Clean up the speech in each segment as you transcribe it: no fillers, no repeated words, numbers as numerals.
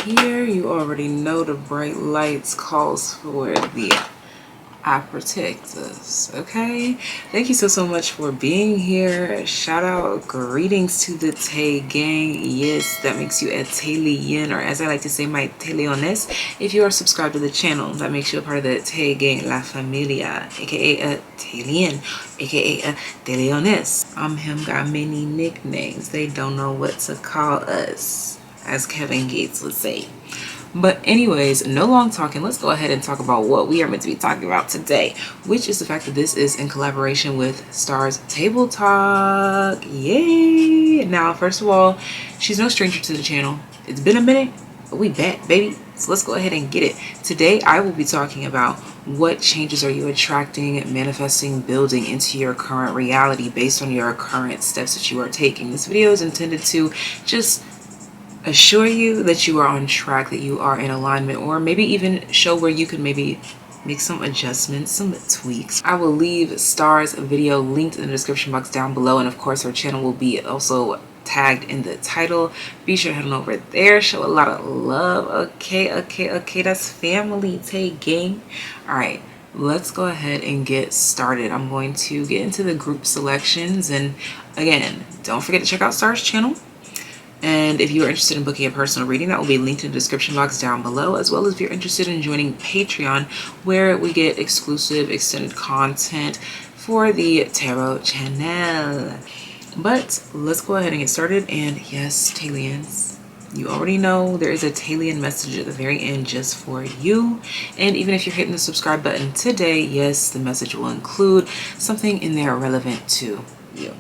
here. You already know the bright lights calls for the protectors. Okay, thank you so much for being here. Shout out, greetings to the Tay gang. Yes, that makes you a TAYlien, or as I like to say, my TAYliens. If you are subscribed to the channel, that makes you a part of the Tay gang, La Familia, aka a TAYlien, aka a TAYliones. I'm him, got many nicknames. They don't know what to call us, as Kevin Gates would say. But anyways, no long talking, let's go ahead and talk about what we are meant to be talking about today, which is the fact that this is in collaboration with Star's Table Talk. Yay! Now, first of all, she's no stranger to the channel. It's been a minute, but we back, baby. So let's go ahead and get it. Today, I will be talking about what changes are you attracting, manifesting, building into your current reality based on your current steps that you are taking. This video is intended to just assure you that you are on track, that you are in alignment, or maybe even show where you could maybe make some adjustments, some tweaks. I will leave Star's video linked in the description box down below, and of course her channel will be also tagged in the title. Be sure to head on over there, show a lot of love. Okay, that's family. Take gang. All right, let's go ahead and get started. I'm going to get into the group selections, and again, don't forget to check out Star's channel. And if you are interested in booking a personal reading, that will be linked in the description box down below, as well as if you're interested in joining Patreon, where we get exclusive extended content for the tarot channel. But let's go ahead and get started. And yes, TAYliens, you already know there is a TAYlien message at the very end just for you. And even if you're hitting the subscribe button today, yes, the message will include something in there relevant to you.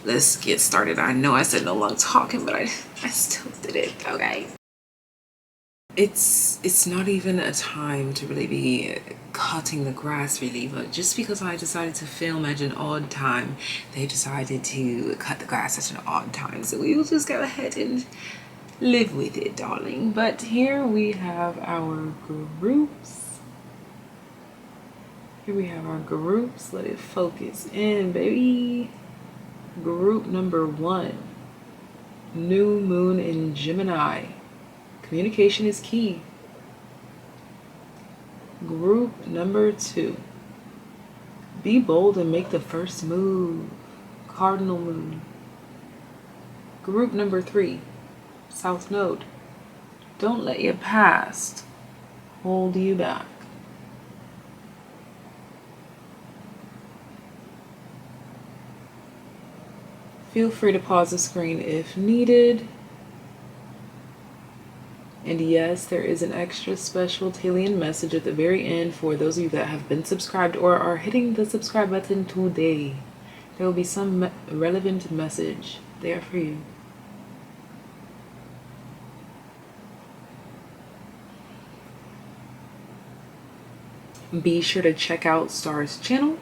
Let's get started. I know I said no long talking, but I still did it. Okay. It's not even a time to really be cutting the grass, really, but just because I decided to film at an odd time, they decided to cut the grass at an odd time. So we will just go ahead and live with it, darling. But here we have our groups. Let it focus in, baby. Group number 1, new moon in Gemini. Communication is key. Group number 2, be bold and make the first move. Cardinal moon. Group number 3, South Node. Don't let your past hold you back. Feel free to pause the screen if needed. And yes, there is an extra special TAYlien message at the very end for those of you that have been subscribed or are hitting the subscribe button today. There will be some relevant message there for you. Be sure to check out Star's channel.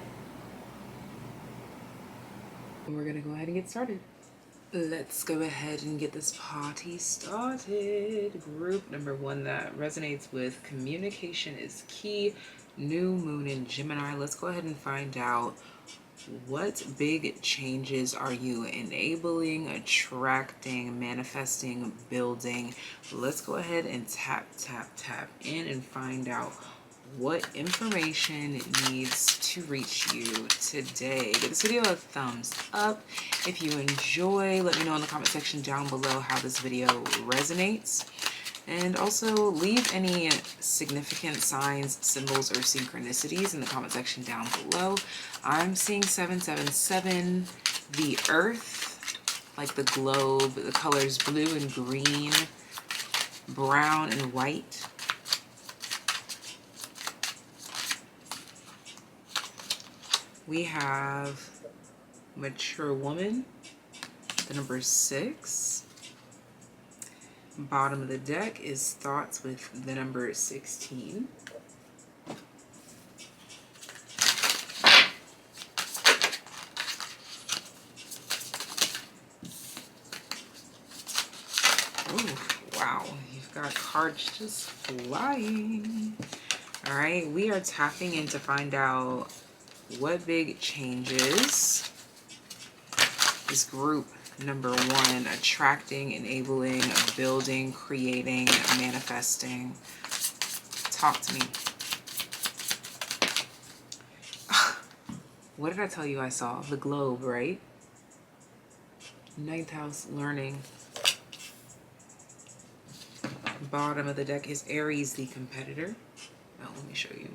We're gonna go ahead and get started. Let's go ahead and get this party started. Group number 1 that resonates with communication is key, new moon in Gemini. Let's go ahead and find out what big changes are you enabling, attracting, manifesting, building. Let's go ahead and tap in and find out what information needs to reach you today. Give this video a thumbs up if you enjoy. Let me know in the comment section down below how this video resonates. And also leave any significant signs, symbols, or synchronicities in the comment section down below. I'm seeing 777, the earth, like the globe, the colors blue and green, brown and white. We have mature woman, the number 6. Bottom of the deck is thoughts with the number 16. Oh, wow, you've got cards just flying. All right, we are tapping in to find out what big changes this group Number 1, attracting, enabling, building, creating, manifesting. Talk to me. What did I tell you I saw? The globe, right? 9th house, learning. Bottom of the deck is Aries, the competitor. Oh, let me show you.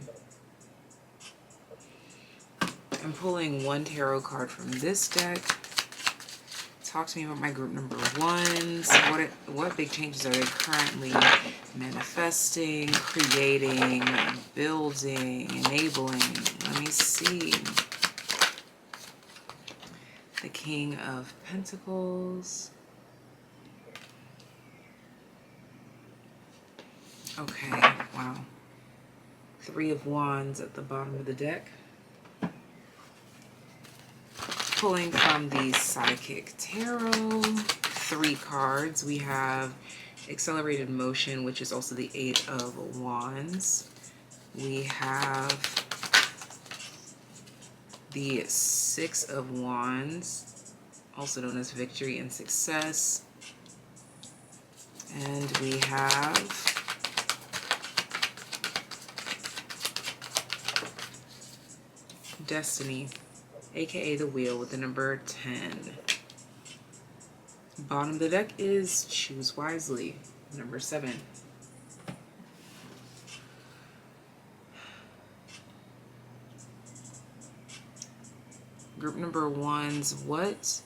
I'm pulling 1 tarot card from this deck. Talk to me about my group number 1s. What big changes are they currently manifesting, creating, building, enabling? Let me see. The King of Pentacles. Okay, wow. 3 of Wands at the bottom of the deck. Pulling from the Psychic Tarot, 3 cards. We have Accelerated Motion, which is also the 8 of Wands. We have the 6 of Wands, also known as Victory and Success. And we have Destiny, aka the Wheel, with the number 10. Bottom of the deck is Choose Wisely, number 7. Group number 1s, what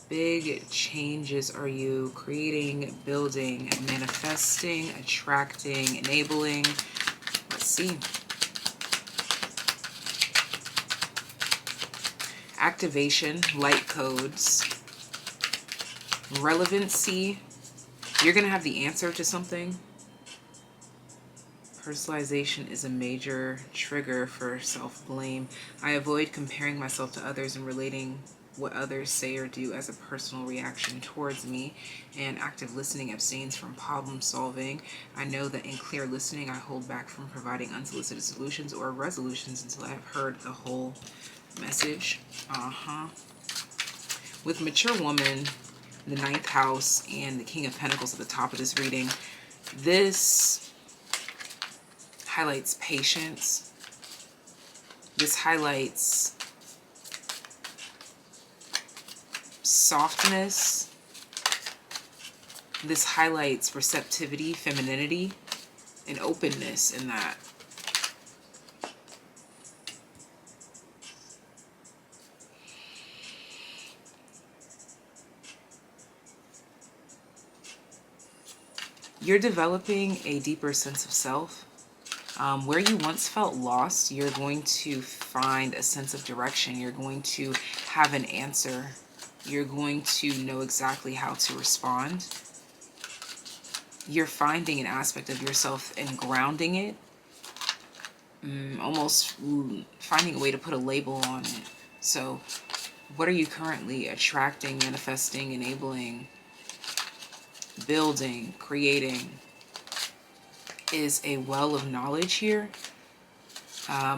big changes are you creating, building, manifesting, attracting, enabling? Let's see. Activation, light codes, relevancy. You're going to have the answer to something. Personalization is a major trigger for self-blame. I avoid comparing myself to others and relating what others say or do as a personal reaction towards me. And active listening abstains from problem solving. I know that in clear listening, I hold back from providing unsolicited solutions or resolutions until I have heard the whole message. With Mature Woman, the 9th house, and the King of Pentacles at the top of this reading, this highlights patience. This highlights softness. This highlights receptivity, femininity, and openness in that. You're developing a deeper sense of self. Where you once felt lost, you're going to find a sense of direction. You're going to have an answer. You're going to know exactly how to respond. You're finding an aspect of yourself and grounding it. Almost finding a way to put a label on it. So, what are you currently attracting, manifesting, enabling, building, creating? Is a well of knowledge here,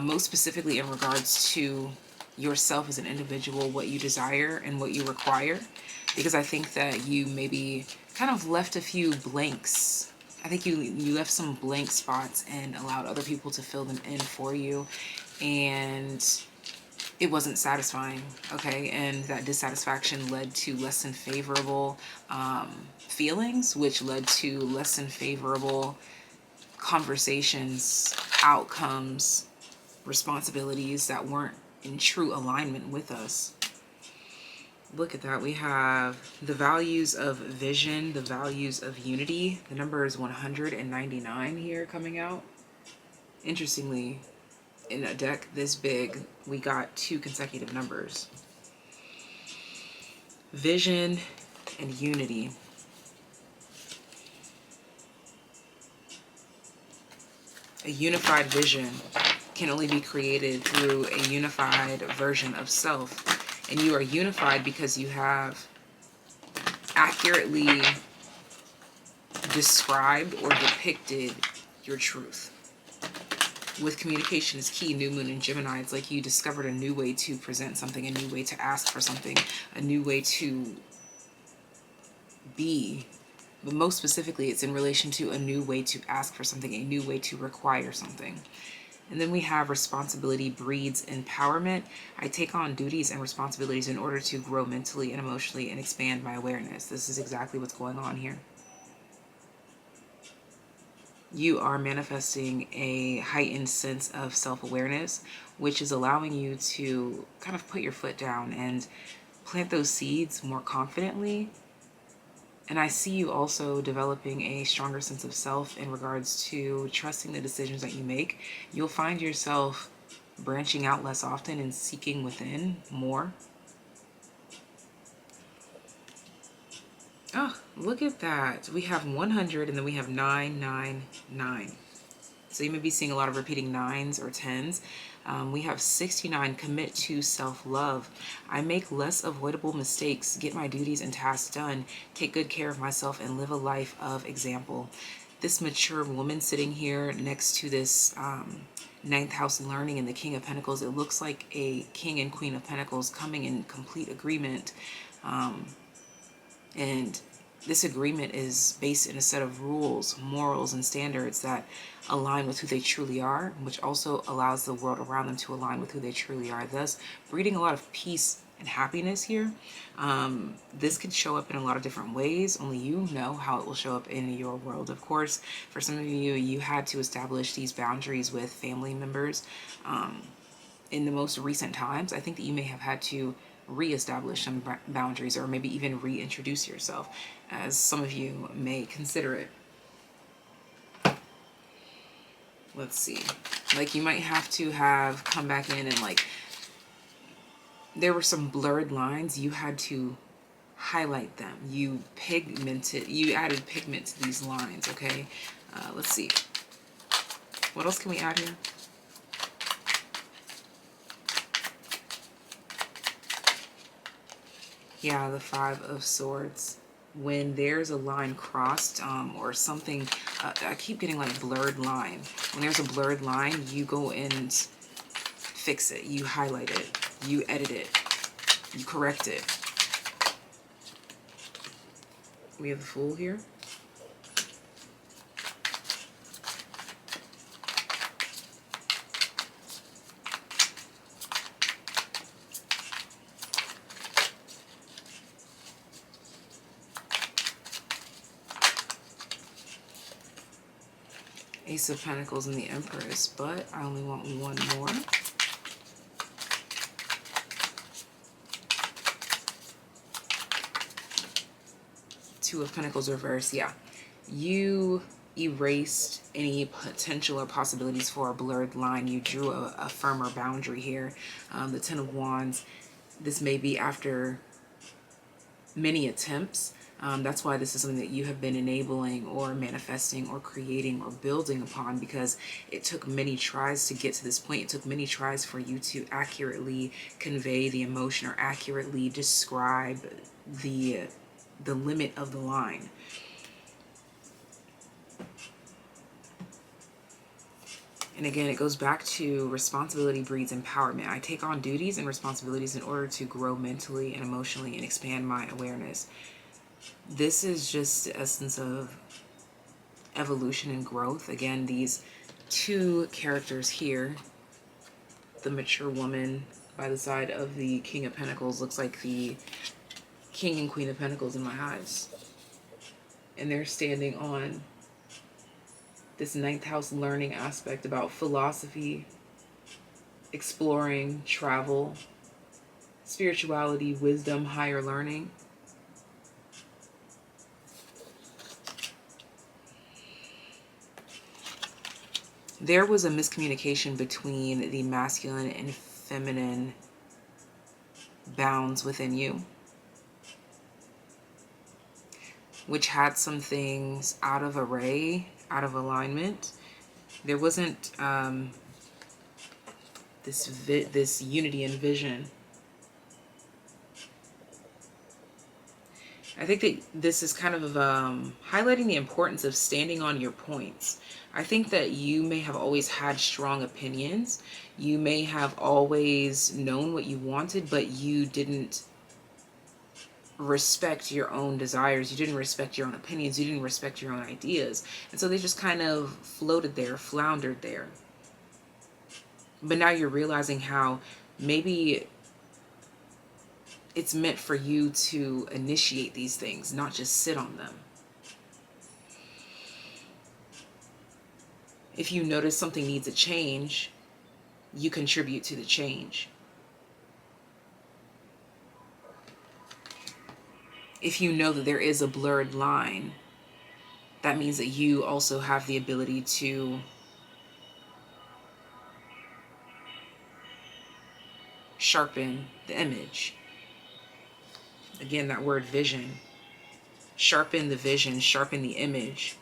most specifically in regards to yourself as an individual, what you desire and what you require, because I think that you maybe kind of left a few blanks. I think you left some blank spots and allowed other people to fill them in for you, and it wasn't satisfying, okay? And that dissatisfaction led to less than favorable feelings, which led to less than favorable conversations, outcomes, responsibilities that weren't in true alignment with us. Look at that. We have the values of vision, the values of unity. The number is 199 here coming out. Interestingly, in a deck this big, we got 2 consecutive numbers. Vision and unity. A unified vision can only be created through a unified version of self. And you are unified because you have accurately described or depicted your truth. With communication is key, New Moon and Gemini, it's like you discovered a new way to present something, a new way to ask for something, a new way to be. But most specifically, it's in relation to a new way to ask for something, a new way to require something. And then we have responsibility breeds empowerment. I take on duties and responsibilities in order to grow mentally and emotionally and expand my awareness. This is exactly what's going on here. You are manifesting a heightened sense of self-awareness, which is allowing you to kind of put your foot down and plant those seeds more confidently. And I see you also developing a stronger sense of self in regards to trusting the decisions that you make. You'll find yourself branching out less often and seeking within more. Oh, look at that. We have 100 and then we have 999. So you may be seeing a lot of repeating nines or tens. We have 69, commit to self-love. I make less avoidable mistakes, get my duties and tasks done, take good care of myself, and live a life of example. This mature woman sitting here next to this ninth house learning and the King of Pentacles, it looks like a King and Queen of Pentacles coming in complete agreement. And this agreement is based in a set of rules, morals, and standards that align with who they truly are, which also allows the world around them to align with who they truly are, thus breeding a lot of peace and happiness here. This could show up in a lot of different ways. Only you know how it will show up in your world. Of course, for some of you, you had to establish these boundaries with family members in the most recent times. I think that you may have had to reestablish some boundaries, or maybe even reintroduce yourself, as some of you may consider it. Let's see. Like, you might have to have come back in and, like, there were some blurred lines. You had to highlight them. You added pigment to these lines, okay? Let's see. What else can we add here? Yeah, the Five of Swords. When there's a line crossed or something, I keep getting like blurred line. When there's a blurred line, you go and fix it. You highlight it. You edit it. You correct it. We have the Fool here. Ace of Pentacles and the Empress, but I only want one more. Two of Pentacles reversed. Yeah, you erased any potential or possibilities for a blurred line. You drew a firmer boundary here. The Ten of Wands, this may be after many attempts. That's why this is something that you have been enabling or manifesting or creating or building upon, because it took many tries to get to this point. It took many tries for you to accurately convey the emotion or accurately describe the limit of the line. And again, it goes back to responsibility breeds empowerment. I take on duties and responsibilities in order to grow mentally and emotionally and expand my awareness. This is just the essence of evolution and growth. Again, these two characters here, the mature woman by the side of the King of Pentacles, looks like the King and Queen of Pentacles in my eyes. And they're standing on this ninth house learning aspect about philosophy, exploring, travel, spirituality, wisdom, higher learning. There was a miscommunication between the masculine and feminine bounds within you, which had some things out of array, out of alignment. There wasn't this unity and vision. I think that this is kind of highlighting the importance of standing on your points. I think that you may have always had strong opinions. You may have always known what you wanted, but you didn't respect your own desires. You didn't respect your own opinions. You didn't respect your own ideas. And so they just kind of floated there, floundered there. But now you're realizing how maybe it's meant for you to initiate these things, not just sit on them. If you notice something needs a change, you contribute to the change. If you know that there is a blurred line, that means that you also have the ability to sharpen the image. Again, that word vision. Sharpen the vision, sharpen the image.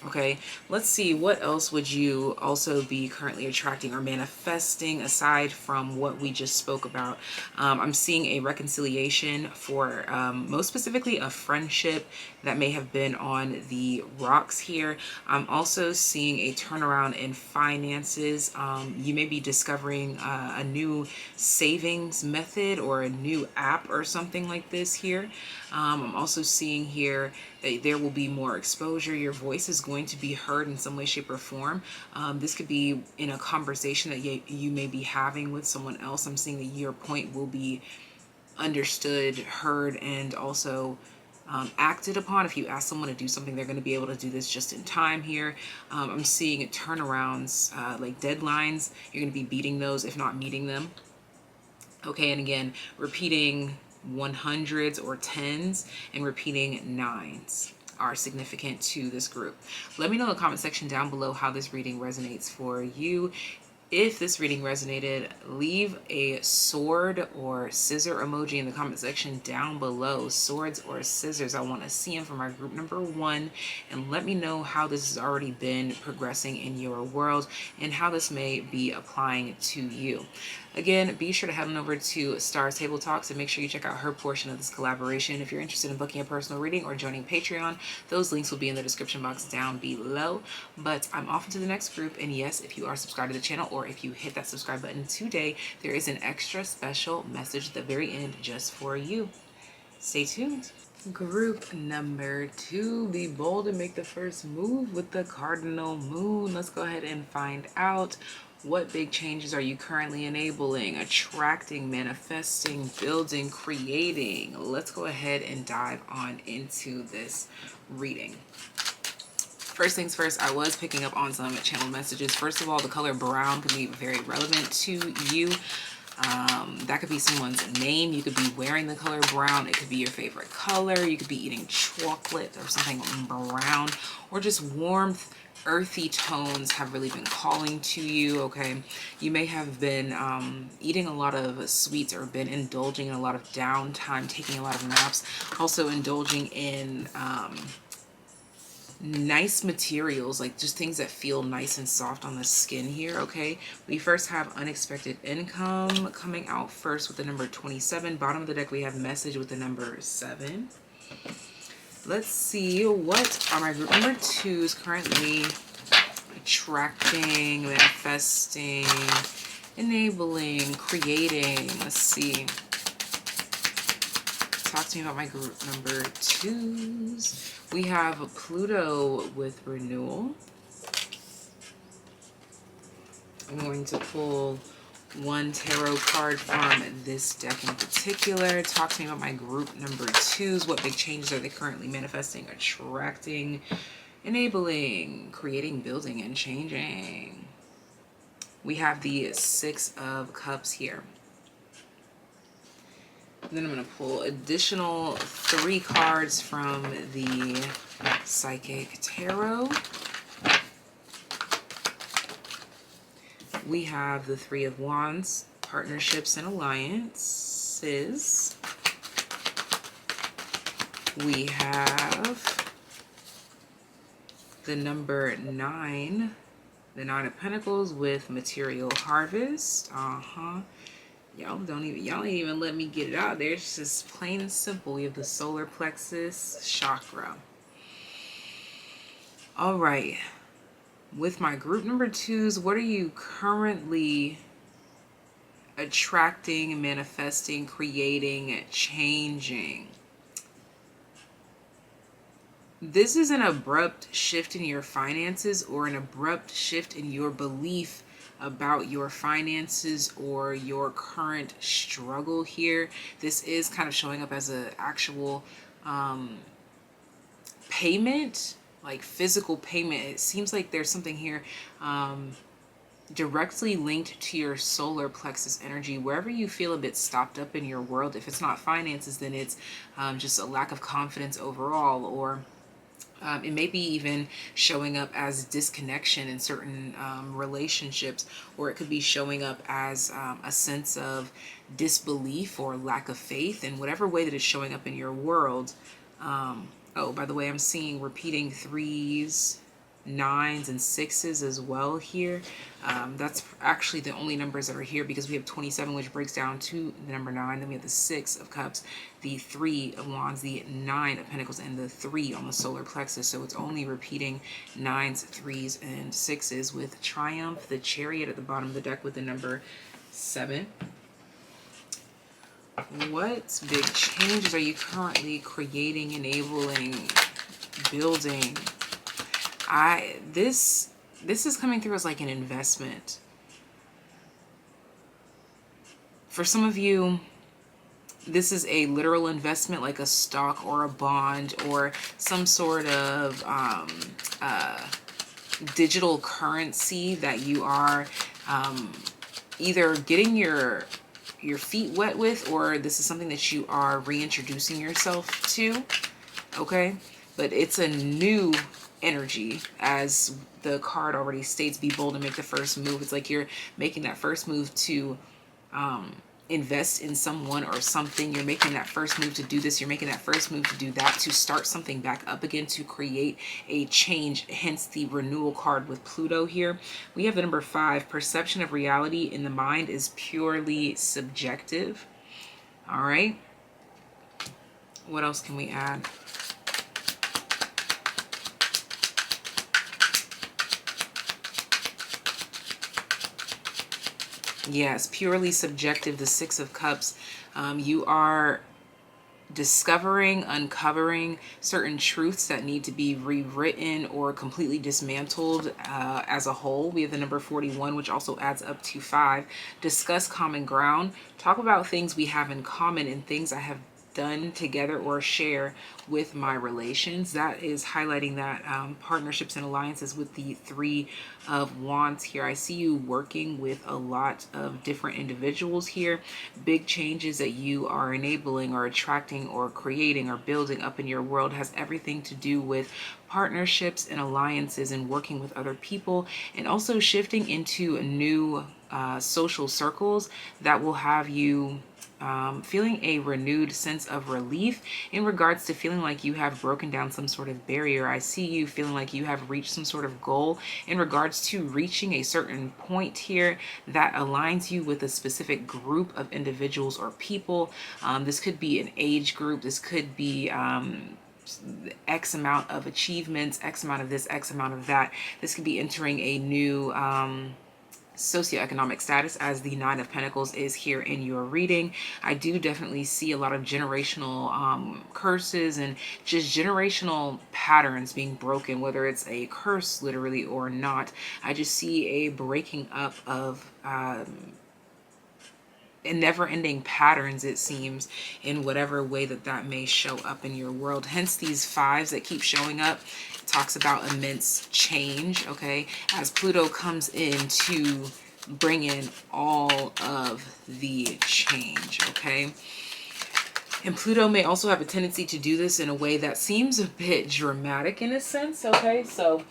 Okay, let's see, what else would you also be currently attracting or manifesting aside from what we just spoke about? I'm seeing a reconciliation for, most specifically, a friendship that may have been on the rocks here. I'm also seeing a turnaround in finances. You may be discovering a new savings method or a new app or something like this here. I'm also seeing here that there will be more exposure. Your voice is going to be heard in some way, shape, or form. This could be in a conversation that you may be having with someone else. I'm seeing that your point will be understood, heard, and also acted upon. If you ask someone to do something, they're going to be able to do this just in time here. I'm seeing turnarounds, like deadlines. You're going to be beating those, if not meeting them. Okay, and again, repeating 100s or 10s and repeating 9s are significant to this group. Let me know in the comment section down below how this reading resonates for you. If this reading resonated, leave a sword or scissor emoji in the comment section down below. Swords or scissors, I want to see them for my group number 1. And let me know how this has already been progressing in your world and how this may be applying to you. Again, be sure to head on over to Star's Table Talks and make sure you check out her portion of this collaboration. If you're interested in booking a personal reading or joining Patreon, those links will be in the description box down below. But I'm off into the next group. And yes, if you are subscribed to the channel or if you hit that subscribe button today, there is an extra special message at the very end just for you. Stay tuned. Group number 2, be bold and make the first move with the cardinal moon. Let's go ahead and find out, what big changes are you currently enabling, attracting, manifesting, building, creating? Let's go ahead and dive on into this reading. First things first, I was picking up on some channel messages. First of all, the color brown can be very relevant to you. That could be someone's name. You could be wearing the color brown. It could be your favorite color. You could be eating chocolate or something brown, or just warmth, earthy tones have really been calling to you. Okay, you may have been eating a lot of sweets or been indulging in a lot of downtime, taking a lot of naps, also indulging in nice materials, like just things that feel nice and soft on the skin here. Okay, we first have unexpected income coming out first with the number 27. Bottom of the deck we have message with the number 7. Let's see, what are my group number 2s currently attracting, manifesting, enabling, creating? Let's see. Talk to me about my group number 2s. We have Pluto with renewal. I'm going to pull one tarot card from this deck in particular. Talk to me about my group number 2s. What big changes are they currently manifesting, attracting, enabling, creating, building, and changing? We have the 6 of Cups here. And then I'm going to pull additional 3 cards from the Psychic Tarot. We have the 3 of Wands, partnerships and alliances. We have the number 9, the 9 of Pentacles with material harvest. Y'all ain't even let me get it out there. It's just plain and simple. We have the solar plexus chakra. All right. With my group number 2s, what are you currently attracting, manifesting, creating, changing. This is an abrupt shift in your finances, or an abrupt shift in your belief about your finances or your current struggle here. This is kind of showing up as an actual payment, like physical payment. It seems like there's something here directly linked to your solar plexus energy, wherever you feel a bit stopped up in your world. If it's not finances, then it's just a lack of confidence overall, or it may be even showing up as disconnection in certain relationships, or it could be showing up as a sense of disbelief or lack of faith in whatever way that it's showing up in your world. Oh, by the way, I'm seeing repeating 3s, 9s, and 6s as well here. That's actually the only numbers that are here, because we have 27, which breaks down to the number 9. Then we have the 6 of Cups, the 3 of Wands, the 9 of Pentacles, and the 3 on the solar plexus. So it's only repeating 9s, 3s, and 6s, with Triumph, the Chariot at the bottom of the deck, with the number 7. What big changes are you currently creating, enabling, building? This is coming through as like an investment. For some of you, this is a literal investment, like a stock or a bond or some sort of digital currency that you are either getting your feet wet with, or this is something that you are reintroducing yourself to. Okay, but it's a new energy, as the card already states. Be bold and make the first move. It's like you're making that first move to invest in someone or something. You're making that first move to do this. You're making that first move to do that, to start something back up again, to create a change. Hence the renewal card with Pluto here. We have the number 5. Perception of reality in the mind is purely subjective. All right. What else can we add? Yes, purely subjective, the 6 of Cups. You are discovering, uncovering certain truths that need to be rewritten or completely dismantled as a whole. We have the number 41, which also adds up to 5. Discuss common ground. Talk about things we have in common and things I have done together or share with my relations. That is highlighting that partnerships and alliances with the 3 of Wands here. I see you working with a lot of different individuals here. Big changes that you are enabling or attracting or creating or building up in your world has everything to do with partnerships and alliances and working with other people, and also shifting into new social circles that will have you feeling a renewed sense of relief in regards to feeling like you have broken down some sort of barrier. I see you feeling like you have reached some sort of goal in regards to reaching a certain point here that aligns you with a specific group of individuals or people. This could be an age group. This could be X amount of achievements, X amount of this, X amount of that. This could be entering a new socioeconomic status, as the 9 of Pentacles is here in your reading. I do definitely see a lot of generational curses and just generational patterns being broken, whether it's a curse literally or not. I just see a breaking up of and never-ending patterns, it seems, in whatever way that that may show up in your world. Hence these 5s that keep showing up. It talks about immense change, okay, as Pluto comes in to bring in all of the change, okay. And Pluto may also have a tendency to do this in a way that seems a bit dramatic in a sense, okay. So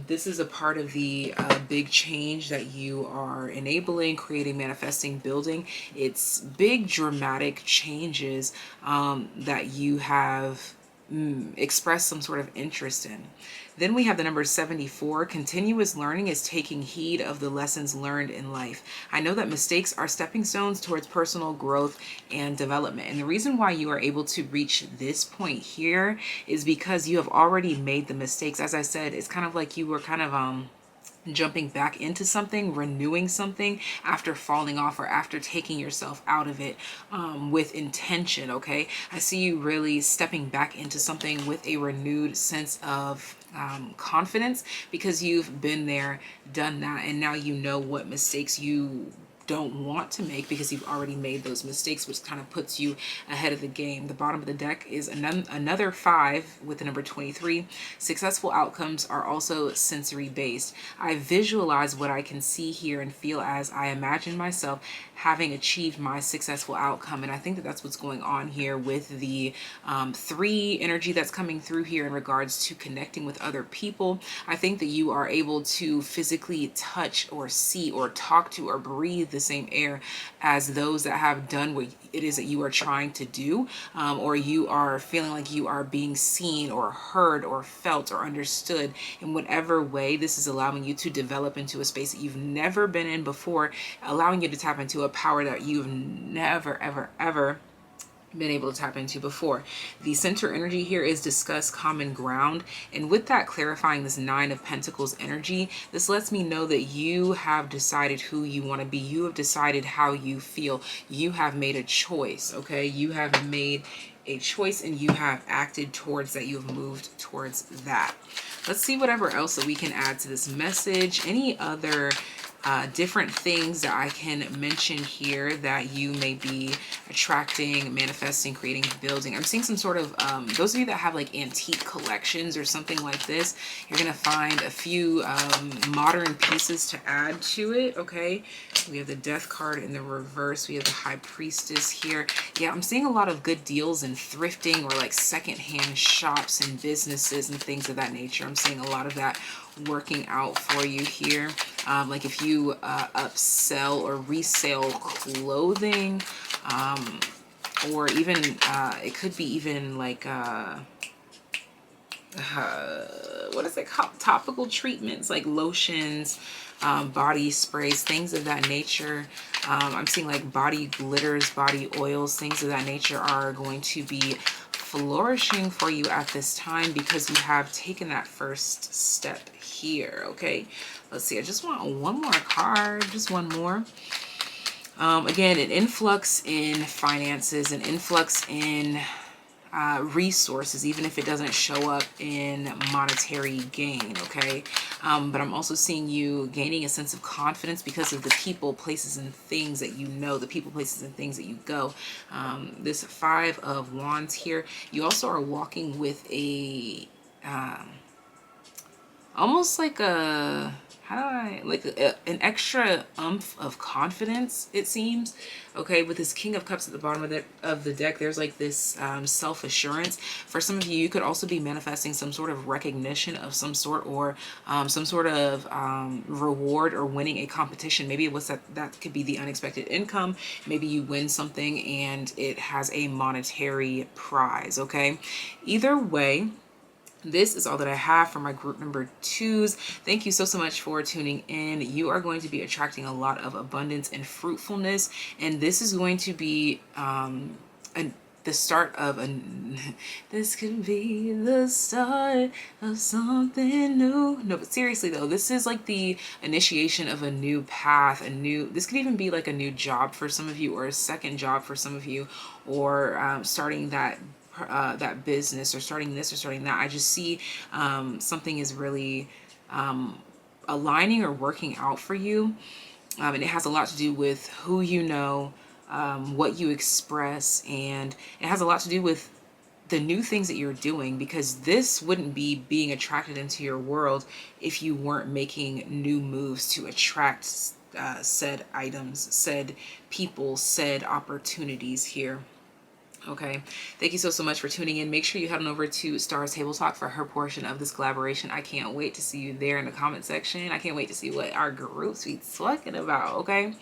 this is a part of the big change that you are enabling, creating, manifesting, building. It's big dramatic changes that you have expressed some sort of interest in. Then we have the number 74. Continuous learning is taking heed of the lessons learned in life. I know that mistakes are stepping stones towards personal growth and development. And the reason why you are able to reach this point here is because you have already made the mistakes. As I said, it's kind of like you were kind of jumping back into something, renewing something after falling off or after taking yourself out of it with intention, okay? I see you really stepping back into something with a renewed sense of confidence, because you've been there, done that, and now you know what mistakes you don't want to make because you've already made those mistakes, which kind of puts you ahead of the game. The bottom of the deck is another 5 with the number 23. Successful outcomes are also sensory based. I visualize what I can see, hear, and feel as I imagine myself having achieved my successful outcome. And I think that that's what's going on here with the 3 energy that's coming through here in regards to connecting with other people. I think that you are able to physically touch or see or talk to or breathe the same air as those that have done what it is that you are trying to do, or you are feeling like you are being seen or heard or felt or understood in whatever way. This is allowing you to develop into a space that you've never been in before, allowing you to tap into a power that you've never, ever, ever been able to tap into before. The center energy here is discuss common ground, and with that clarifying this 9 of Pentacles energy, this lets me know that you have decided who you want to be. You have decided how you feel. You have made a choice, okay? You have made a choice and you have acted towards that. You have moved towards that. Let's see whatever else that we can add to this message. Any other different things that I can mention here that you may be attracting, manifesting, creating, building. I'm seeing some sort of, those of you that have like antique collections or something like this, you're going to find a few modern pieces to add to it, okay? We have the Death card in the reverse. We have the High Priestess here. Yeah, I'm seeing a lot of good deals in thrifting or like secondhand shops and businesses and things of that nature. I'm seeing a lot of that working out for you here. Like if you upsell or resell clothing, or even it could be even like what is it called, topical treatments like lotions, body sprays, things of that nature. I'm seeing like body glitters, body oils, things of that nature are going to be flourishing for you at this time because you have taken that first step here, okay? Let's see, I just want one more card, just one more. Again, an influx in finances, an influx in resources, even if it doesn't show up in monetary gain, okay? But I'm also seeing you gaining a sense of confidence because of the people, places, and things that you know, the people, places, and things that you go. This 5 of Wands here, you also are walking with a, almost like a, how do I, like an extra oomph of confidence, it seems. Okay, with this King of Cups at the bottom of the deck, there's like this self-assurance. For some of you, you could also be manifesting some sort of recognition of some sort, or some sort of reward, or winning a competition. Maybe it was that could be the unexpected income. Maybe you win something and it has a monetary prize, okay? Either way, this is all that I have for my group number 2s. Thank you so much for tuning in. You are going to be attracting a lot of abundance and fruitfulness, and this is going to be the start of a, this could be the start of something new. No, but seriously though, this is like the initiation of a new path, this could even be like a new job for some of you, or a second job for some of you, or starting that business, or starting this or starting that. I just see something is really aligning or working out for you, and it has a lot to do with who you know, what you express, and it has a lot to do with the new things that you're doing, because this wouldn't be being attracted into your world if you weren't making new moves to attract said items, said people, said opportunities here. Okay, thank you so much for tuning in. Make sure you head on over to Star's Table Talk for her portion of this collaboration. I can't wait to see you there in the comment section. I can't wait to see what our groups be talking about, okay?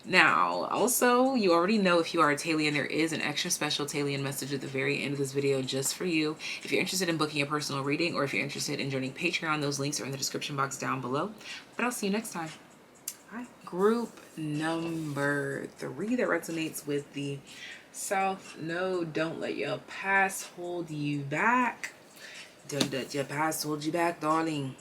Now, also, you already know, if you are a TAYlien, there is an extra special TAYlien message at the very end of this video just for you. If you're interested in booking a personal reading, or if you're interested in joining Patreon, those links are in the description box down below. But I'll see you next time. Bye. Group number 3 that resonates with the South Node. Don't let your past hold you back. Don't let your past hold you back, darling.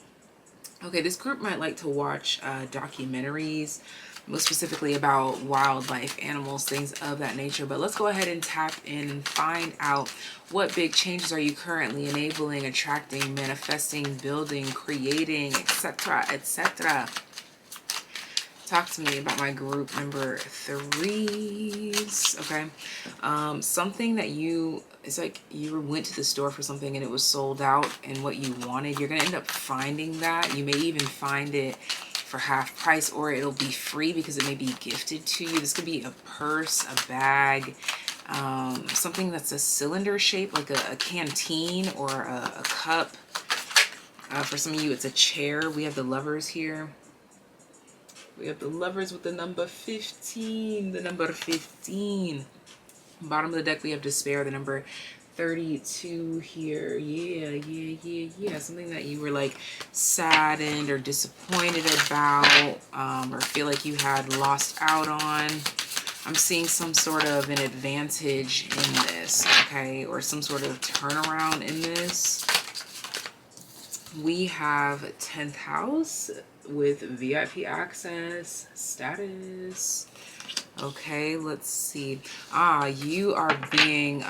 Okay, this group might like to watch documentaries, most specifically about wildlife, animals, things of that nature. But let's go ahead and tap in and find out what big changes are you currently enabling, attracting, manifesting, building, creating, etc., etc. Talk to me about my group number 3s. Okay, something that it's like you went to the store for something and it was sold out and what you wanted, you're gonna end up finding that. You may even find it for half price, or it'll be free because it may be gifted to you. This could be a purse, a bag, something that's a cylinder shape, like a canteen or a cup. For some of you, it's a chair. We have the Lovers here. We have the Lovers with the number 15. The number 15. Bottom of the deck, we have Despair, the number 32 here. Yeah. Something that you were like saddened or disappointed about, or feel like you had lost out on. I'm seeing some sort of an advantage in this, okay? Or some sort of turnaround in this. We have 10th house with VIP access, status. Okay, let's see. You are being,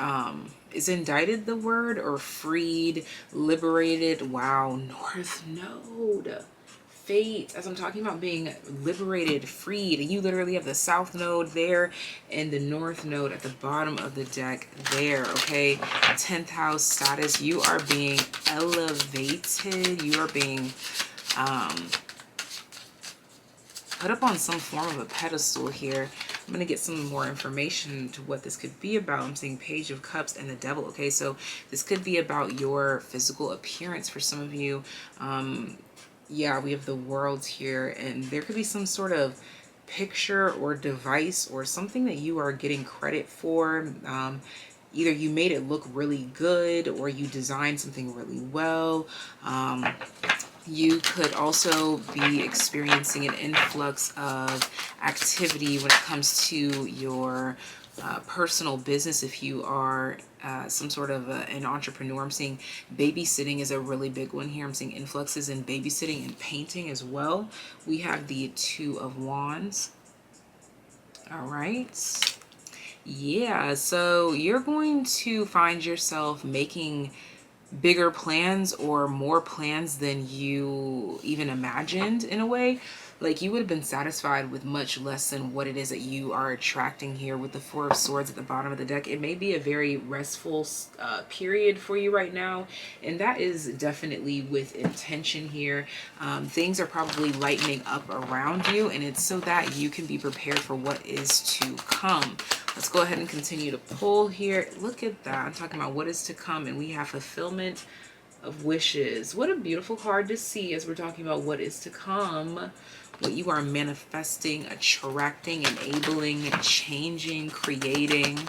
is indicted the word, or freed, liberated? Wow, North Node. Fate, as I'm talking about being liberated, freed. You literally have the South Node there and the North Node at the bottom of the deck there, okay? 10th house status, you are being elevated. You are being put up on some form of a pedestal here. I'm going to get some more information to what this could be about. I'm seeing Page of Cups and the Devil. Okay, so this could be about your physical appearance for some of you. Yeah, we have the World here, and there could be some sort of picture or device or something that you are getting credit for. Either you made it look really good or you designed something really well. You could also be experiencing an influx of activity when it comes to your personal business. If you are some sort of an entrepreneur, I'm seeing babysitting is a really big one here. I'm seeing influxes in babysitting and painting as well. We have the Two of Wands. All right. Yeah, so you're going to find yourself making bigger plans or more plans than you even imagined, in a way. Like, you would have been satisfied with much less than what it is that you are attracting here with the Four of Swords at the bottom of the deck. It may be a very restful period for you right now, and that is definitely with intention here. Things are probably lightening up around you, and it's so that you can be prepared for what is to come. Let's go ahead and continue to pull here. Look at that. I'm talking about what is to come, and we have fulfillment of wishes. What a beautiful card to see as we're talking about what is to come, what you are manifesting, attracting, enabling, changing, creating.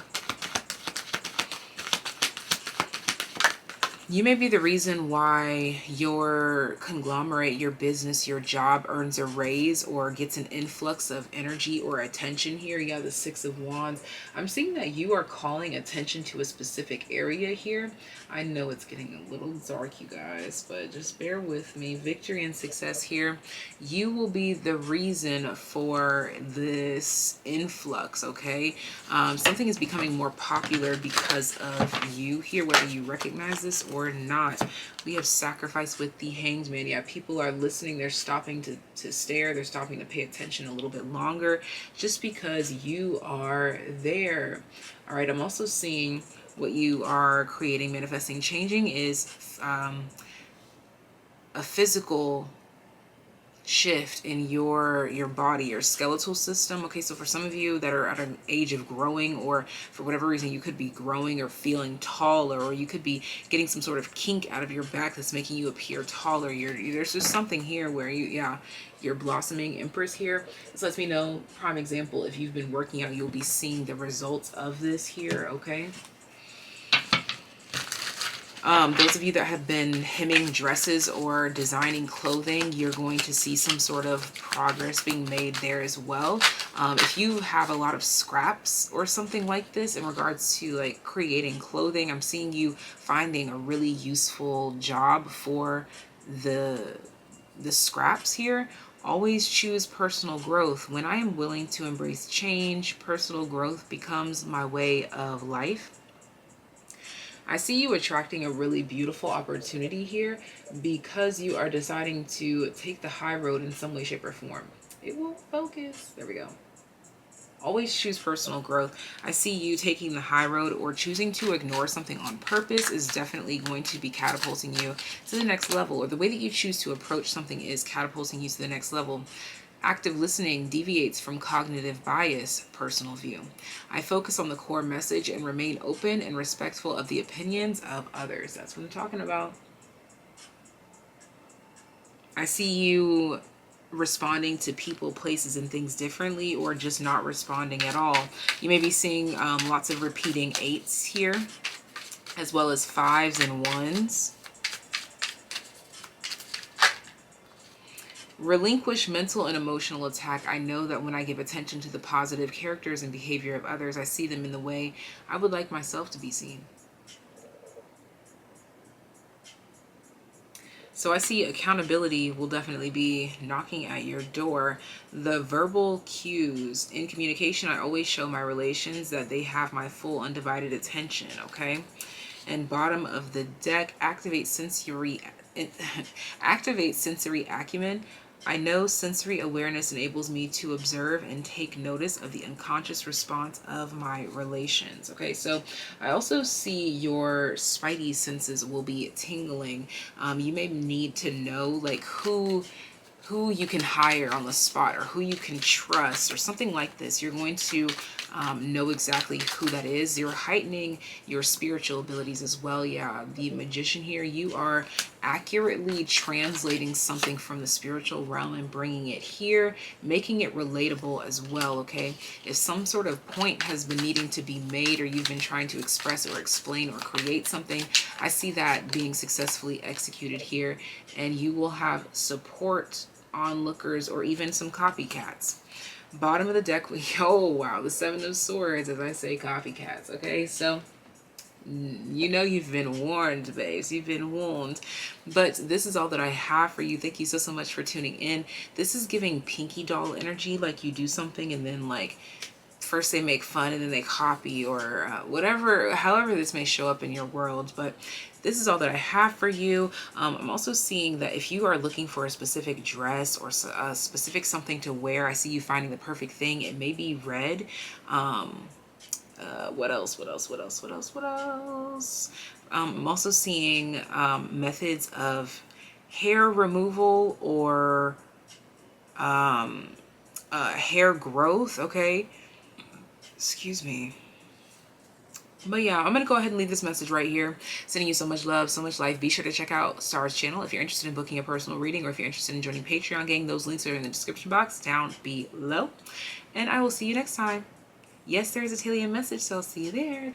You may be the reason why your conglomerate, your business, your job earns a raise or gets an influx of energy or attention here. You have the Six of Wands. I'm seeing that you are calling attention to a specific area here. I know it's getting a little dark, you guys, but just bear with me. Victory and success here. You will be the reason for this influx, okay? Something is becoming more popular because of you here, whether you recognize this or not. We have sacrifice with the Hanged Man. Yeah, people are listening. They're stopping to stare. They're stopping to pay attention a little bit longer just because you are there. All right, I'm also seeing what you are creating, manifesting, changing is a physical shift in your body, your skeletal system. Okay, so for some of you that are at an age of growing, or for whatever reason you could be growing or feeling taller, or you could be getting some sort of kink out of your back that's making you appear taller. There's just something here where you're blossoming. Empress here. This lets me know, prime example, if you've been working out, you'll be seeing the results of this here. Okay, those of you that have been hemming dresses or designing clothing, you're going to see some sort of progress being made there as well. If you have a lot of scraps or something like this in regards to like creating clothing, I'm seeing you finding a really useful job for the the scraps here, always choose personal growth. When I am willing to embrace change, personal growth becomes my way of life. I see you attracting a really beautiful opportunity here because you are deciding to take the high road in some way, shape, or form. It will focus. There we go. Always choose personal growth. I see you taking the high road, or choosing to ignore something on purpose is definitely going to be catapulting you to the next level, or the way that you choose to approach something is catapulting you to the next level. Active listening deviates from cognitive bias, personal view. I focus on the core message and remain open and respectful of the opinions of others. That's what I'm talking about. I see you responding to people, places, and things differently, or just not responding at all. You may be seeing lots of repeating 8s here, as well as 5s and 1s. Relinquish mental and emotional attack. I know that when I give attention to the positive characters and behavior of others, I see them in the way I would like myself to be seen. So I see accountability will definitely be knocking at your door. The verbal cues in communication, I always show my relations that they have my full undivided attention, okay? And bottom of the deck, activate sensory acumen. I know sensory awareness enables me to observe and take notice of the unconscious response of my relations. Okay, so I also see your spidey senses will be tingling. You may need to know like who you can hire on the spot, or who you can trust, or something like this. You're going to know exactly who that is. You're heightening your spiritual abilities as well. Yeah, the magician here, you are accurately translating something from the spiritual realm and bringing it here, making it relatable as well, okay? If some sort of point has been needing to be made, or you've been trying to express or explain or create something, I see that being successfully executed here, and you will have support, onlookers, or even some copycats. Bottom of the deck, oh wow, the 7 of Swords, as I say, copycats. Okay, so you know you've been warned, babes. You've been warned. But this is all that I have for you. Thank you so much for tuning in. This is giving Pinky Doll energy, like you do something and then like first they make fun and then they copy, or whatever, however this may show up in your world. But this is all that I have for you. I'm also seeing that if you are looking for a specific dress or a specific something to wear, I see you finding the perfect thing. It may be red. What else? I'm also seeing methods of hair removal or hair growth, okay? Excuse me. But yeah, I'm going to go ahead and leave this message right here. Sending you so much love, so much life. Be sure to check out Star's channel if you're interested in booking a personal reading, or if you're interested in joining Patreon gang. Those links are in the description box down below. And I will see you next time. Yes, there is a TAYliens message, so I'll see you there.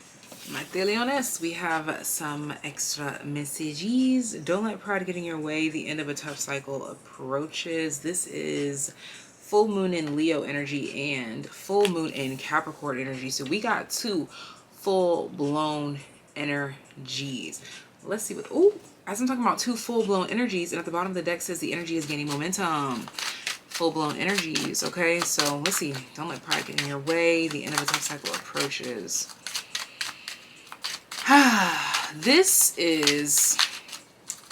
My TAYliens, we have some extra messages. Don't let pride get in your way. The end of a tough cycle approaches. This is full moon in Leo energy and full moon in Capricorn energy. So we got two full-blown energies. Let's see what, oh, as I'm talking about two full-blown energies, and at the bottom of the deck says the energy is gaining momentum. Full-blown energies, okay? So let's see. Don't let pride get in your way. The end of a tough cycle approaches. This is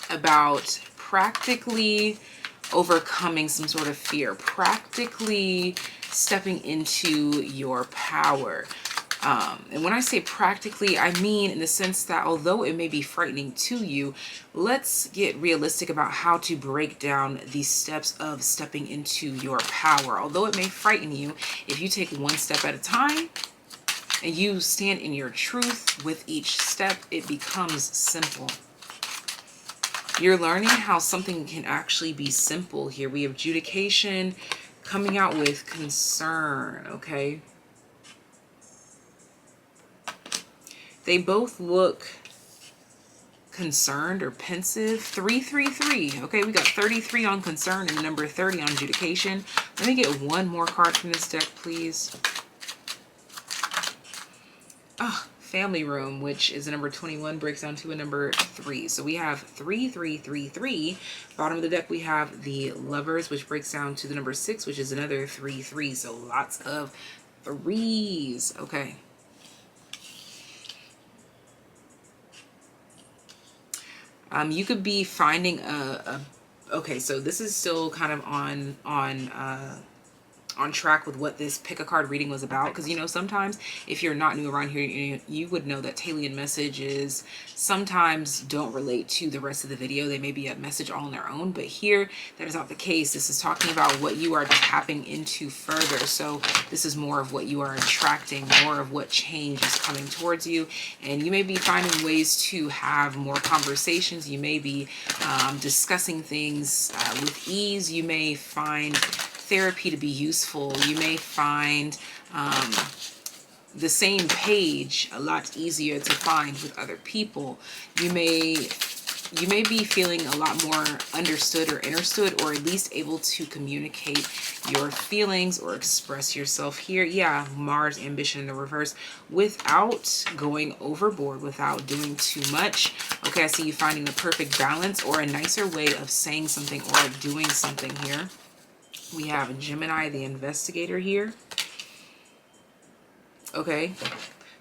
about practically overcoming some sort of fear, practically stepping into your power. And when I say practically, I mean in the sense that although it may be frightening to you, let's get realistic about how to break down these steps of stepping into your power. Although it may frighten you, if you take one step at a time and you stand in your truth with each step, it becomes simple. You're learning how something can actually be simple here. We have adjudication coming out with concern, okay? They both look concerned or pensive. 333. Okay, we got 33 on concern and number 30 on adjudication. Let me get one more card from this deck, please. family room, which is a number 21, breaks down to a number 3. So we have 3, 3, 3, 3. Bottom of the deck, we have the Lovers, which breaks down to the number 6, which is another 3, 3. So lots of threes. Okay. You could be finding okay, so this is still kind of on track with what this pick a card reading was about, because you know, sometimes if you're not new around here, you would know that TAYliens messages sometimes don't relate to the rest of the video. They may be a message all on their own, but here that is not the case. This is talking about what you are tapping into further. So this is more of what you are attracting, more of what change is coming towards you, and you may be finding ways to have more conversations. You may be discussing things with ease. You may find therapy to be useful. You may find the same page a lot easier to find with other people. You may be feeling a lot more understood or understood, or at least able to communicate your feelings or express yourself here. Yeah, Mars ambition in the reverse, without going overboard, without doing too much. Okay, I see you finding the perfect balance or a nicer way of saying something or doing something here. We have Gemini, the investigator here. Okay.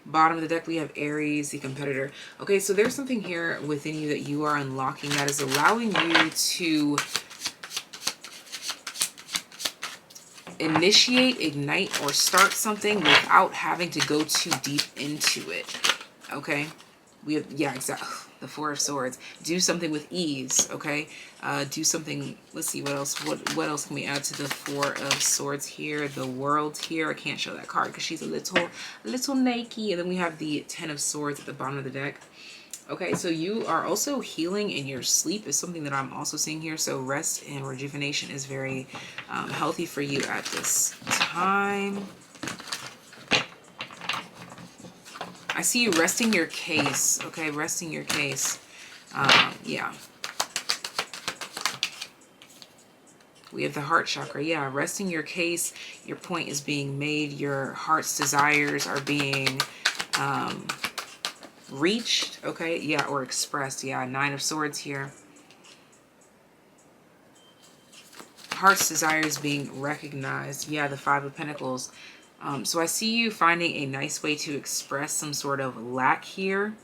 Bottom of the deck, we have Aries, the competitor. Okay, so there's something here within you that you are unlocking that is allowing you to initiate, ignite, or start something without having to go too deep into it. Okay. We have, yeah, exactly. The Four of Swords. Do something with ease, okay? Do something, let's see, what else? What else can we add to the Four of Swords here? The World here. I can't show that card because she's a little naked. And then we have the Ten of Swords at the bottom of the deck. Okay, so you are also healing in your sleep is something that I'm also seeing here. So rest and rejuvenation is very healthy for you at this time. I see you resting your case. Okay, resting your case. Yeah. We have the heart chakra. Yeah, resting your case. Your point is being made. Your heart's desires are being reached. Okay, yeah, or expressed. Yeah, Nine of Swords here. Heart's desires being recognized. Yeah, the Five of Pentacles. So I see you finding a nice way to express some sort of lack here,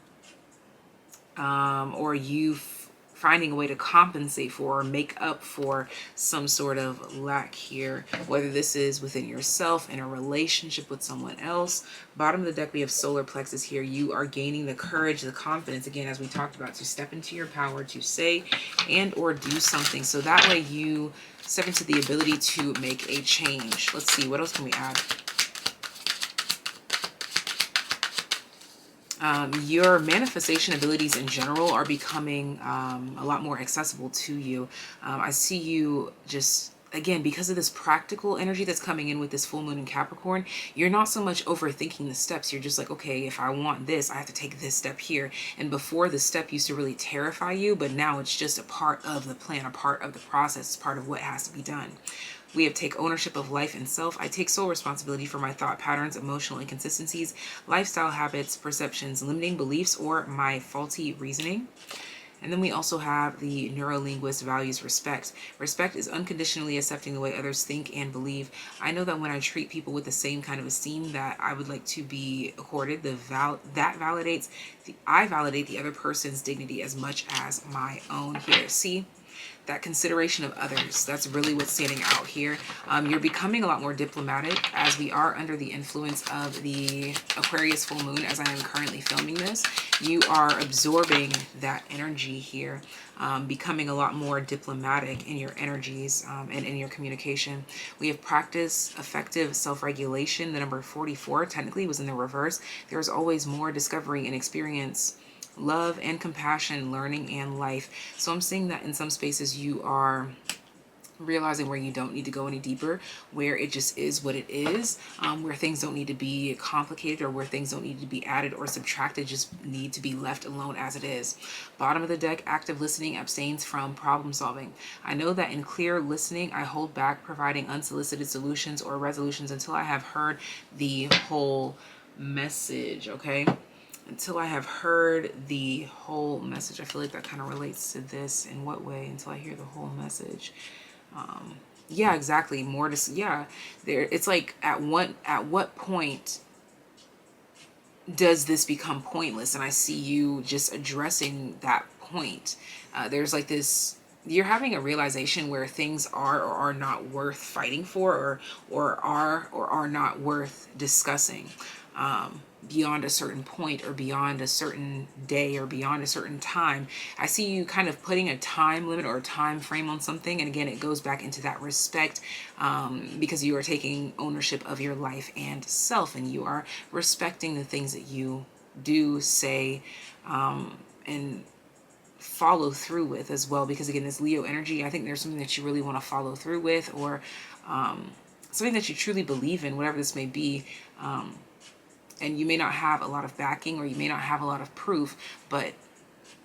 or you finding a way to compensate for or make up for some sort of lack here, whether this is within yourself, in a relationship with someone else. Bottom of the deck, we have solar plexus here. You are gaining the courage, the confidence, again, as we talked about, to step into your power, to say and or do something. So that way you step into the ability to make a change. Let's see, what else can we add? Your manifestation abilities in general are becoming a lot more accessible to you. I see you just, again, because of this practical energy that's coming in with this full moon in Capricorn, you're not so much overthinking the steps. You're just like, okay, if I want this, I have to take this step here. And before, the step used to really terrify you, but now it's just a part of the plan, a part of the process, part of what has to be done. We have take ownership of life and self. I take sole responsibility for my thought patterns, emotional inconsistencies, lifestyle habits, perceptions, limiting beliefs, or my faulty reasoning. And then we also have the neurolinguist values respect. Respect is unconditionally accepting the way others think and believe. I know that when I treat people with the same kind of esteem that I would like to be accorded, I validate the other person's dignity as much as my own here. See? That consideration of others, that's really what's standing out here. You're becoming a lot more diplomatic as we are under the influence of the Aquarius full moon. As I am currently filming this, you are absorbing that energy here, becoming a lot more diplomatic in your energies and in your communication. We have practice effective self-regulation. The number 44 technically was in the reverse. There's always more discovery and experience, love and compassion, learning and life. So I'm seeing that in some spaces you are realizing where you don't need to go any deeper, where it just is what it is, where things don't need to be complicated, or where things don't need to be added or subtracted, just need to be left alone as it is. Bottom of the deck, active listening abstains from problem solving. I know that in clear listening, I hold back providing unsolicited solutions or resolutions until I have heard the whole message, okay? until I have heard the whole message. I feel like that kind of relates to this. In what way? Until I hear the whole message. Yeah, exactly. More to, yeah, there, it's like at what point does this become pointless? And I see you just addressing that point. There's like this, you're having a realization where things are or are not worth fighting for, or are not worth discussing beyond a certain point, or beyond a certain day, or beyond a certain time. I see you kind of putting a time limit or a time frame on something. And again, it goes back into that respect, because you are taking ownership of your life and self, and you are respecting the things that you do, say, and follow through with as well. Because again, this Leo energy, I think there's something that you really want to follow through with, or something that you truly believe in, whatever this may be. And you may not have a lot of backing, or you may not have a lot of proof, but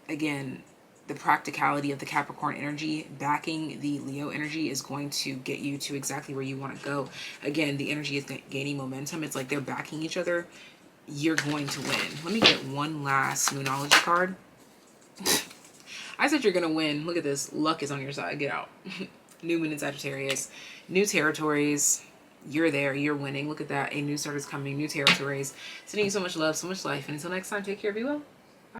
again, the practicality of the Capricorn energy backing the Leo energy is going to get you to exactly where you want to go. Again, the energy is gaining momentum. It's like they're backing each other. You're going to win. Let me get one last Moonology card. I said you're going to win. Look at this. Luck is on your side. Get out. New moon in Sagittarius. New territories. You're there. You're winning. Look at that. A new start is coming. New territories. Sending you so much love, so much life. And until next time, take care. Be well.